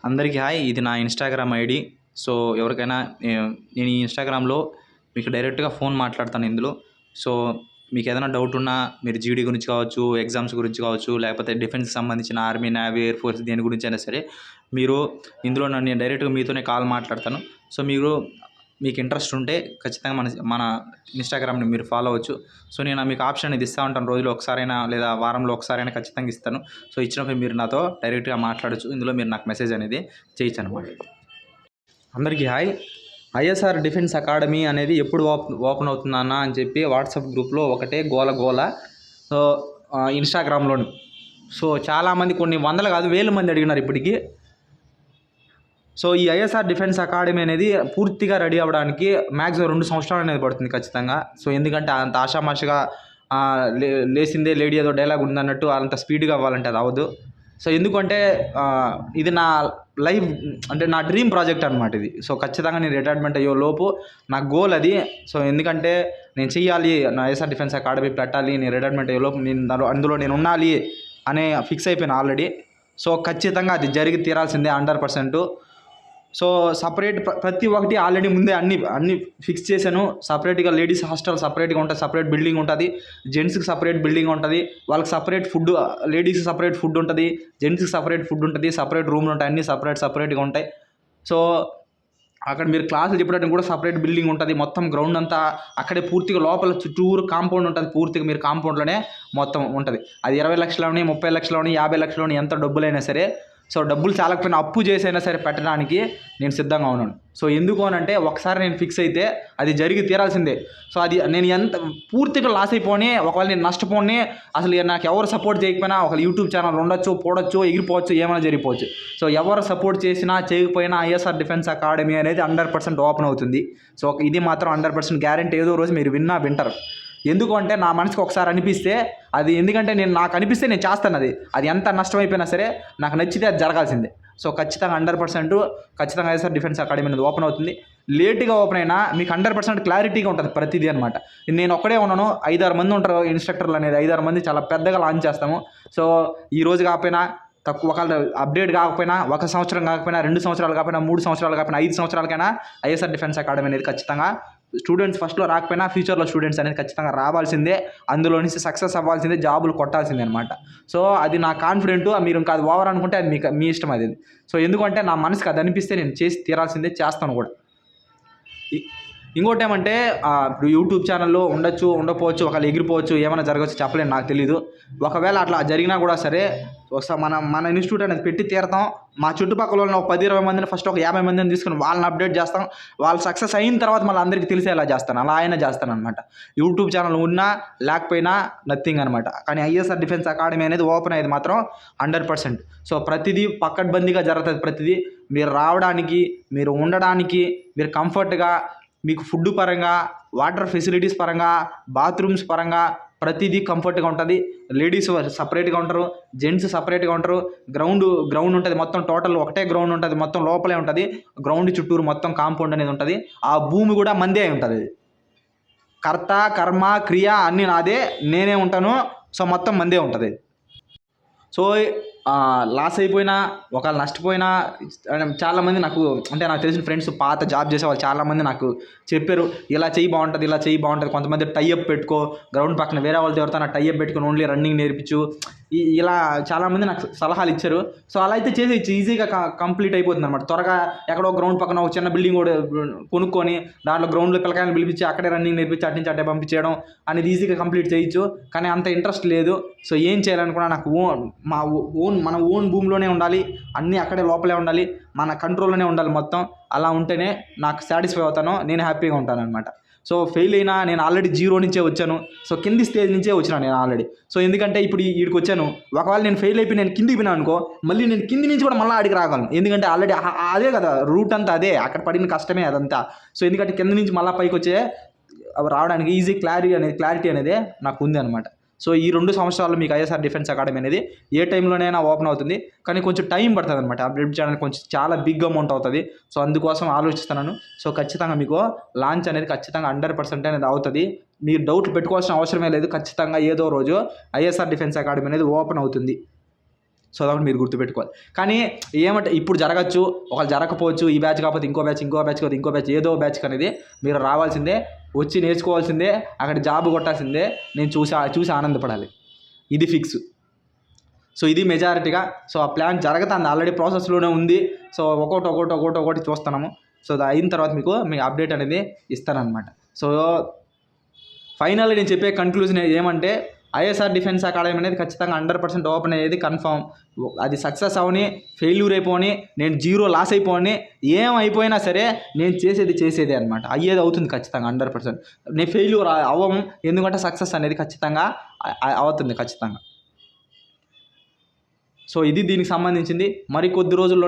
అందరికీ హాయ్. ఇది నా ఇన్‌స్టాగ్రామ్ ఐడీ. సో, ఎవరికైనా నేను ఈ ఇన్‌స్టాగ్రామ్‌లో మీకు డైరెక్ట్‌గా ఫోన్ మాట్లాడతాను ఇందులో. సో, మీకేదైనా డౌట్ ఉన్నా మీరు జీడీ గురించి కావచ్చు, ఎగ్జామ్స్ గురించి కావచ్చు, లేకపోతే డిఫెన్స్‌కి సంబంధించిన ఆర్మీ, నేవీ, ఎయిర్ ఫోర్స్ దేని గురించైనా సరే, మీరు ఇందులో నేను డైరెక్ట్‌గా మీతోనే కాల్ మాట్లాడతాను. సో, మీకు ఇంట్రెస్ట్ ఉంటే ఖచ్చితంగా మన మన ఇన్‌స్టాగ్రామ్‌ని మీరు ఫాలో అవ్వచ్చు. సో, నేను మీకు ఆప్షన్ అనేది ఇస్తా ఉంటాను. రోజులో ఒకసారైనా లేదా వారంలో ఒకసారైనా ఖచ్చితంగా ఇస్తాను. సో, ఇచ్చినప్పుడు మీరు నాతో డైరెక్ట్‌గా మాట్లాడొచ్చు. ఇందులో మీరు నాకు మెసేజ్ అనేది చేయొచ్చనమాట. అందరికీ హాయ్. ఐఎస్ఆర్ డిఫెన్స్ అకాడమీ అనేది ఎప్పుడు ఓపెన్ అవుతుందన్నా అని చెప్పి వాట్సాప్ గ్రూప్‌లో ఒకటే గోల. సో, ఇన్‌స్టాగ్రామ్‌లోను. సో, చాలామంది కొన్ని వందలు కాదు వేల మంది అడిగినారు ఇప్పటికి. సో, ఈ ఐఎస్ఆర్ డిఫెన్స్ అకాడమీ అనేది పూర్తిగా రెడీ అవ్వడానికి మ్యాక్సిమం 2 సంవత్సరాలు అనేది పడుతుంది ఖచ్చితంగా. సో, ఎందుకంటే అంత ఆషామాషిగా లేసిందే లేడీ ఏదో డైలాగ్ ఉందన్నట్టు అంత స్పీడ్‌గా అవ్వాలంటే అది అవ్వదు. సో, ఎందుకంటే ఇది నా లైఫ్ అంటే నా డ్రీమ్ ప్రాజెక్ట్ అనమాట ఇది. సో, ఖచ్చితంగా నేను రిటైర్మెంట్ అయ్యే లోపు నా గోల్ అది. సో, ఎందుకంటే నేను చెయ్యాలి, నా ఐఎస్ఆర్ డిఫెన్స్ అకాడమీ పెట్టాలి, నేను రిటైర్మెంట్ అయ్యే లోపు అందులో నేను ఉండాలి అనే ఫిక్స్ అయిపోయాను ఆల్రెడీ. సో, ఖచ్చితంగా అది జరిగి తీరాల్సిందే 100%. సో, సపరేట్ ప్రతి ఒక్కటి ఆల్రెడీ ముందే అన్నీ ఫిక్స్ చేశాను. సపరేట్‌గా లేడీస్ హాస్టల్ సపరేట్‌గా ఉంటుంది. సపరేట్ బిల్డింగ్ ఉంటుంది. జెంట్స్‌కి సపరేట్ బిల్డింగ్ ఉంటుంది. వాళ్ళకి సపరేట్ ఫుడ్, లేడీస్‌కి సపరేట్ ఫుడ్ ఉంటుంది. జెంట్స్‌కి సపరేట్ ఫుడ్ ఉంటుంది. సపరేట్ రూమ్‌లు ఉంటాయి. అన్నీ సపరేట్‌గా ఉంటాయి. సో, అక్కడ మీరు క్లాసులు చెప్పడానికి కూడా సపరేట్ బిల్డింగ్ ఉంటుంది. మొత్తం గ్రౌండ్ అంతా అక్కడే పూర్తిగా లోపల చుట్టూరు కాంపౌండ్ ఉంటుంది. పూర్తిగా మీరు కాంపౌండ్‌లోనే మొత్తం ఉంటుంది. అది 20 లక్షలని, 30 లక్షలని, 50 లక్షలని ఎంత డబ్బులైనా సరే, సో, డబ్బులు చాలకపోయినా అప్పు చేసైనా సరే పెట్టడానికి నేను సిద్ధంగా ఉన్నాను. సో, ఎందుకు అనంటే ఒకసారి నేను ఫిక్స్ అయితే అది జరిగి తీరాల్సిందే. సో, అది నేను ఎంత పూర్తిగా లాస్ అయిపోని, ఒకవేళ నేను నష్టపోని, అసలు నాకు ఎవరు సపోర్ట్ చేయకపోయినా ఒక యూట్యూబ్ ఛానల్ ఉండొచ్చు, పోడొచ్చు, ఎగిరిపోవచ్చు, ఏమైనా జరిగిపోవచ్చు. సో, ఎవరు సపోర్ట్ చేసినా చేయకపోయినా ఐఎస్ఆర్ డిఫెన్స్ అకాడమీ అనేది 100% ఓపెన్ అవుతుంది. సో, ఇది మాత్రం 100% గ్యారెంటీ. ఏదో రోజు మీరు వింటారు. ఎందుకు అంటే నా మనసుకి ఒకసారి అనిపిస్తే అది, ఎందుకంటే నాకు అనిపిస్తే నేను చేస్తాను. అది ఎంత నష్టమైపోయినా సరే నాకు నచ్చితే అది జరగాల్సిందే. సో, ఖచ్చితంగా 100% ఖచ్చితంగా ఐఎస్ఆర్ డిఫెన్స్ అకాడమీ అనేది ఓపెన్ అవుతుంది. లేట్గా ఓపెన్ అయినా మీకు 100% క్లారిటీగా ఉంటుంది ప్రతిదీ అనమాట. నేను ఒక్కడే ఉన్నాను, 5-6 మంది ఉంటారు ఇన్స్ట్రక్టర్లు అనేది. 5-6 మంది చాలా పెద్దగా లాంచ్ చేస్తాము. సో, ఈ రోజు కాకపోయినా తక్కువ, ఒకవేళ అప్డేట్ కాకపోయినా 1 సంవత్సరం కాకపోయినా 2 సంవత్సరాలు కాకపోయినా 3 సంవత్సరాలు కాకపోయినా 5 సంవత్సరాలకైనా ఐఎస్ఆర్ డిఫెన్స్ అకాడమీ అనేది ఖచ్చితంగా స్టూడెంట్స్ ఫస్ట్లో రాకపోయినా ఫ్యూచర్లో స్టూడెంట్స్ అనేది ఖచ్చితంగా రావాల్సిందే. అందులో నుంచి సక్సెస్ అవ్వాల్సిందే, జాబులు కొట్టాల్సిందే అనమాట. సో, అది నా కాన్ఫిడెంట్. మీరు ఇంకా అది ఓవర్ అనుకుంటే అది మీ ఇష్టం అది. సో, ఎందుకంటే నా మనసుకి అది అనిపిస్తే నేను చేసి తీరాల్సిందే, చేస్తాను కూడా. ఇంకోటి ఏమంటే ఇప్పుడు యూట్యూబ్ ఛానల్లో ఉండొచ్చు, ఉండకపోవచ్చు, ఒకవేళ ఎగిరిపోవచ్చు, ఏమైనా జరగవచ్చు, చెప్పలేను, నాకు తెలీదు. ఒకవేళ అట్లా జరిగినా కూడా సరే, మన ఇన్స్టిట్యూట్ అనేది పెట్టి తీరతాం. మా చుట్టుపక్కల ఉన్న ఒక 10-20 మందిని ఫస్ట్ ఒక 50 మందిని తీసుకుని వాళ్ళని అప్డేట్ చేస్తాం. వాళ్ళు సక్సెస్ అయిన తర్వాత మళ్ళీ అందరికీ తెలిసేలా చేస్తాను. అలా అయినా చేస్తాను అనమాట. యూట్యూబ్ ఛానల్ ఉన్నా లేకపోయినా నథింగ్ అనమాట. కానీ ఐఎస్ఆర్ డిఫెన్స్ అకాడమీ అనేది ఓపెన్ అయ్యేది మాత్రం 100%. సో, ప్రతిదీ పక్కడ్బందీగా జరుగుతుంది. ప్రతిదీ మీరు రావడానికి, మీరు ఉండడానికి, మీరు కంఫర్ట్గా, మీకు ఫుడ్ పరంగా, వాటర్ ఫెసిలిటీస్ పరంగా, బాత్రూమ్స్ పరంగా ప్రతిదీ కంఫర్ట్గా ఉంటుంది. లేడీస్ సపరేట్గా ఉంటారు, జెంట్స్ సపరేట్గా ఉంటారు. గ్రౌండ్ ఉంటుంది. మొత్తం టోటల్ ఒకటే గ్రౌండ్ ఉంటుంది. మొత్తం లోపలే ఉంటుంది. గ్రౌండ్ చుట్టూరు మొత్తం కాంపౌండ్ అనేది ఉంటుంది. ఆ భూమి కూడా మందే ఉంటుంది. కర్త, కర్మ, క్రియ అన్నీ నాదే, నేనే ఉంటాను. సో, మొత్తం మందే ఉంటుంది. సో, లాస్ అయిపోయినా, ఒకవేళ నష్టపోయినా చాలామంది నాకు తెలిసిన ఫ్రెండ్స్ పాత జాబ్ చేసేవాళ్ళు చాలామంది నాకు చెప్పారు, ఇలా చెయ్యి బాగుంటుంది, ఇలా చెయ్యి బాగుంటుంది. కొంతమంది టైఅప్ పెట్టుకో, గ్రౌండ్ పక్కన వేరే వాళ్ళతో ఎవరితో టైఅప్ పెట్టుకొని ఓన్లీ రన్నింగ్ నేర్పించు, ఇలా చాలామంది నాకు సలహాలు ఇచ్చారు. సో, అలా అయితే చేసేయచ్చు, ఈజీగా కంప్లీట్ అయిపోతుంది అనమాట. త్వరగా ఎక్కడో గ్రౌండ్ పక్కన ఒక చిన్న బిల్డింగ్ కూడా కొనుక్కొని దాంట్లో గ్రౌండ్లో పిల్లకాయలను పిలిపించి అక్కడే రన్నింగ్ నేర్పించి అటు నుంచి అట్టే పంపించేయడం అనేది ఈజీగా కంప్లీట్ చేయొచ్చు. కానీ అంత ఇంట్రెస్ట్ లేదు. సో, ఏం చేయాలనుకున్నా నాకు మన ఓన్ భూమిలోనే ఉండాలి, అన్నీ అక్కడే లోపలే ఉండాలి, మన కంట్రోల్లోనే ఉండాలి మొత్తం. అలా ఉంటేనే నాకు సాటిస్ఫై అవుతాను, నేను హ్యాపీగా ఉంటాను అనమాట. సో, ఫెయిల్ అయినా నేను ఆల్రెడీ 0 నుంచే వచ్చాను. సో, కింది స్టేజ్ నుంచే వచ్చినాను నేను ఆల్రెడీ. సో, ఎందుకంటే ఇప్పుడు ఈడికి వచ్చాను. ఒకవేళ నేను ఫెయిల్ అయిపోయి నేను కిందికి పోయినా అనుకో, మళ్ళీ నేను కింది నుంచి కూడా మళ్ళీ ఆడికి రాగలను. ఎందుకంటే ఆల్రెడీ అదే కదా రూట్ అంతా, అదే అక్కడ పడిన కష్టమే అదంతా. సో, ఎందుకంటే కింద నుంచి మళ్ళీ పైకి వచ్చే రావడానికి ఈజీ క్లారిటీ అనేది నాకు ఉంది అనమాట. సో, ఈ 2 సంవత్సరాలు మీకు ఐఎస్ఆర్ డిఫెన్స్ అకాడమీ అనేది ఏ టైంలోనైనా ఓపెన్ అవుతుంది. కానీ కొంచెం టైం పడుతుంది అనమాట. అప్డేట్ చేయడానికి కొంచెం చాలా బిగ్ అమౌంట్ అవుతుంది. సో, అందుకోసం ఆలోచిస్తున్నాను. సో, ఖచ్చితంగా మీకు లాంచ్ అనేది ఖచ్చితంగా 100% అనేది అవుతుంది. మీరు డౌట్లు పెట్టుకోవాల్సిన అవసరమే లేదు. ఖచ్చితంగా ఏదో రోజు ఐఎస్ఆర్ డిఫెన్స్ అకాడమీ అనేది ఓపెన్ అవుతుంది. సో అదొకటి మీరు గుర్తుపెట్టుకోవాలి. కానీ ఏమంటే ఇప్పుడు జరగచ్చు, ఒకవేళ జరగకపోవచ్చు, ఈ బ్యాచ్ కాకపోతే ఇంకో బ్యాచ్ కాకపోతే ఇంకో బ్యాచ్, ఏదో బ్యాచ్కి అనేది మీరు రావాల్సిందే, వచ్చి నేర్చుకోవాల్సిందే, అక్కడ జాబ్ కొట్టాల్సిందే, నేను చూసి ఆనందపడాలి. ఇది ఫిక్స్. సో ఇది మెజారిటీగా. సో ఆ ప్లాన్ జరుగుతుంది, ఆల్రెడీ ప్రాసెస్లోనే ఉంది. సో ఒక్కొక్కటి చూస్తున్నాము. సో అది అయిన తర్వాత మీ అప్డేట్ అనేది ఇస్తానన్నమాట. సో ఫైనల్గా నేను చెప్పే కన్క్లూజన్ ఏమంటే ఐఎస్ఆర్ డిఫెన్స్ అకాడమీ అనేది ఖచ్చితంగా 100% ఓపెన్ అయ్యేది కన్ఫామ్. అది సక్సెస్ అవని, ఫెయిల్యూర్ అయిపోని, నేను 0 లాస్ అయిపోని, ఏమైపోయినా సరే నేను చేసేదే అనమాట. అయ్యేది అవుతుంది ఖచ్చితంగా 100%. నేను ఫెయిల్యూర్ అవ్వము, ఎందుకంటే సక్సెస్ అనేది ఖచ్చితంగా అవుతుంది ఖచ్చితంగా. సో ఇది దీనికి సంబంధించింది. మరి కొద్ది రోజులు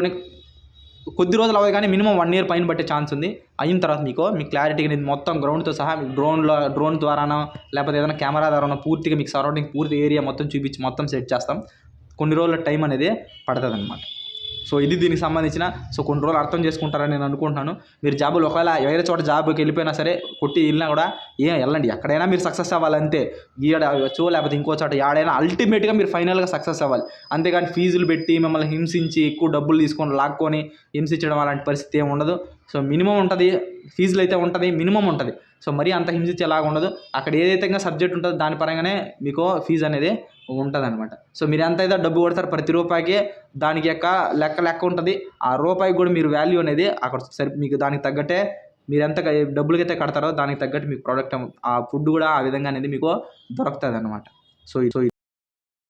అవ్వదు కానీ మినిమం 1 year పైన పట్టే ఛాన్స్ ఉంది. అయిన తర్వాత మీ క్లారిటీగా నేను మొత్తం గ్రౌండ్తో సహా మీకు డ్రోన్ ద్వారానో లేకపోతే ఏదైనా కెమెరా ద్వారానో పూర్తిగా మీకు సరౌండింగ్ పూర్తి ఏరియా మొత్తం చూపించి మొత్తం సెట్ చేస్తాం. కొన్ని రోజుల టైం అనేది పడుతుంది అనమాట. సో ఇది దీనికి సంబంధించిన. సో కొన్ని రోజులు అర్థం చేసుకుంటారని నేను అనుకుంటున్నాను. మీరు జాబులు ఒకవేళ వేరే చోట జాబ్కి వెళ్ళిపోయినా సరే, కొట్టి వెళ్ళినా కూడా వెళ్ళండి, ఎక్కడైనా మీరు సక్సెస్ అవ్వాలంతే. గీయడచ్చు లేకపోతే ఇంకో చోట ఏడైనా అల్టిమేట్గా మీరు ఫైనల్గా సక్సెస్ అవ్వాలి. అంతేగాని ఫీజులు పెట్టి మిమ్మల్ని హింసించి ఎక్కువ డబ్బులు తీసుకొని లాక్కొని హింసించడం అలాంటి పరిస్థితి ఏమి ఉండదు. సో మినిమం ఉంటుంది, ఫీజులు అయితే ఉంటుంది, మినిమం ఉంటుంది. సో మరీ అంత హింసించేలాగా ఉండదు. అక్కడ ఏదైతే సబ్జెక్ట్ ఉంటుందో దాని పరంగానే మీకు ఫీజు అనేది ఉంటుంది అనమాట. సో మీరు ఎంత అయితే డబ్బు కొడతారు ప్రతి రూపాయికి, దానికి లెక్క ఉంటుంది. ఆ రూపాయికి కూడా మీరు వాల్యూ అనేది అక్కడ మీకు దానికి తగ్గట్టే మీరు ఎంత డబ్బులకైతే కడతారో దానికి తగ్గట్టు మీకు ప్రోడక్ట్, ఆ ఫుడ్ కూడా ఆ విధంగా అనేది మీకు దొరుకుతుంది అనమాట. సో